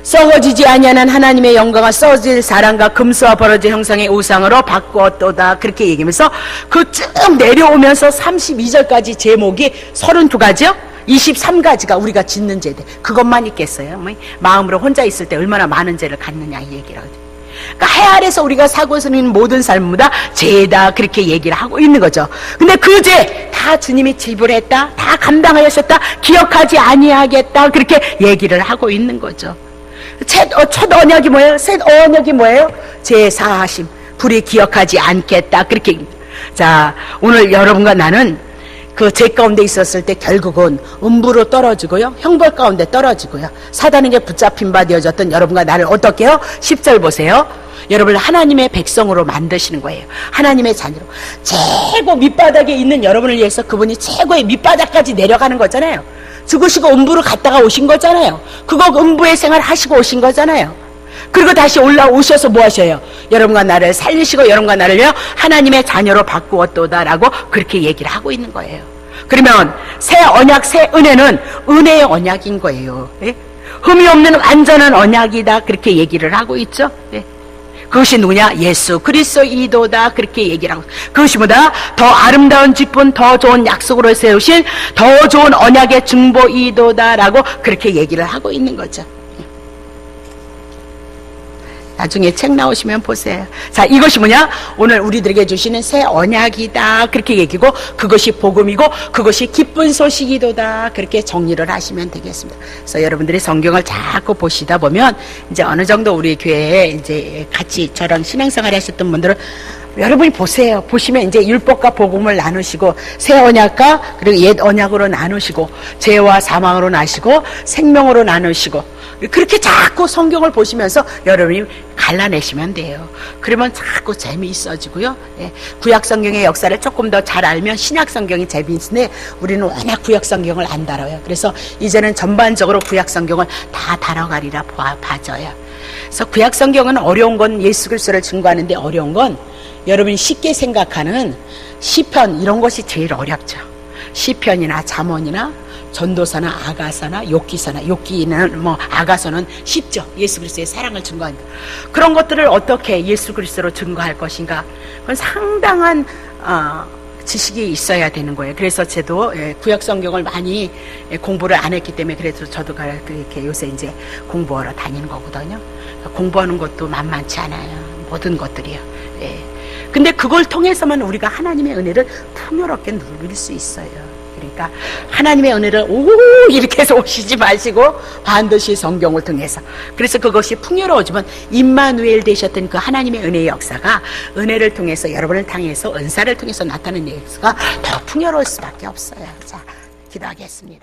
썩어지지 아니하는 하나님의 영광을 썩어질 사람과 금수와 버러지 형상의 우상으로 바꾸었도다. 그렇게 얘기하면서 그 쭉 내려오면서 32절까지 제목이 32가지요? 23가지가 우리가 짓는 죄들. 그것만 있겠어요? 마음으로 혼자 있을 때 얼마나 많은 죄를 갖느냐 이 얘기를 하거든요. 그러니까 해 아래서 우리가 사고 있는 모든 삶보다 죄다 그렇게 얘기를 하고 있는 거죠. 근데 그 죄 다 주님이 지불했다, 다 감당하셨다, 기억하지 아니하겠다 그렇게 얘기를 하고 있는 거죠. 첫 언약이 뭐예요? 새 언약이 뭐예요? 죄 사하심, 불이 기억하지 않겠다 그렇게. 자, 오늘 여러분과 나는 그 죄 가운데 있었을 때 결국은 음부로 떨어지고요, 형벌 가운데 떨어지고요, 사단에게 붙잡힌 바 되어졌던 여러분과 나를 어떻게 해요? 10절 보세요. 여러분을 하나님의 백성으로 만드시는 거예요. 하나님의 자녀로. 최고 밑바닥에 있는 여러분을 위해서 그분이 최고의 밑바닥까지 내려가는 거잖아요. 죽으시고 음부로 갔다가 오신 거잖아요. 그거 음부의 생활 하시고 오신 거잖아요. 그리고 다시 올라오셔서 뭐 하셔요? 여러분과 나를 살리시고 여러분과 나를요 하나님의 자녀로 바꾸었도다라고 그렇게 얘기를 하고 있는 거예요. 그러면 새 언약, 새 은혜는 은혜의 언약인 거예요. 예? 흠이 없는 완전한 언약이다 그렇게 얘기를 하고 있죠. 예? 그것이 누구냐? 예수 그리스도이도다 그렇게 얘기를 하고, 그것이 뭐다? 더 아름다운 직분, 더 좋은 약속으로 세우신 더 좋은 언약의 중보이도다라고 그렇게 얘기를 하고 있는 거죠. 나중에 책 나오시면 보세요. 자, 이것이 뭐냐? 오늘 우리들에게 주시는 새 언약이다 그렇게 얘기고, 그것이 복음이고 그것이 기쁜 소식이도다 그렇게 정리를 하시면 되겠습니다. 그래서 여러분들이 성경을 자꾸 보시다 보면 이제 어느 정도 우리 교회에 이제 같이 저랑 신앙생활 하셨던 분들은 여러분이 보세요. 보시면 이제 율법과 복음을 나누시고 새 언약과 그리고 옛 언약으로 나누시고 죄와 사망으로 나누시고 생명으로 나누시고, 그렇게 자꾸 성경을 보시면서 여러분이 갈라내시면 돼요. 그러면 자꾸 재미있어지고요. 예, 구약 성경의 역사를 조금 더 잘 알면 신약 성경이 재미있는데 우리는 워낙 구약 성경을 안 다뤄요. 그래서 이제는 전반적으로 구약 성경을 다 다뤄가리라 봐줘요. 그래서 구약 성경은 어려운 건, 예수 그리스도를 증거하는데 어려운 건 여러분이 쉽게 생각하는 시편 이런 것이 제일 어렵죠. 시편이나 잠언이나 전도서나 아가서나 욥기서나, 욥기는 뭐 아가서는 쉽죠. 예수 그리스도의 사랑을 증거하니까. 그런 것들을 어떻게 예수 그리스도로 증거할 것인가, 그건 상당한 지식이 있어야 되는 거예요. 그래서 저도 구약 성경을 많이 공부를 안 했기 때문에, 그래서 저도 이렇게 요새 이제 공부하러 다니는 거거든요. 공부하는 것도 만만치 않아요. 모든 것들이요. 예. 근데 그걸 통해서만 우리가 하나님의 은혜를 풍요롭게 누릴 수 있어요. 그러니까 하나님의 은혜를 이렇게 해서 오시지 마시고 반드시 성경을 통해서, 그래서 그것이 풍요로워지면 임마누엘 되셨던 그 하나님의 은혜의 역사가 은혜를 통해서 여러분을 통해서 은사를 통해서 나타나는 역사가 더 풍요로울 수밖에 없어요. 자, 기도하겠습니다.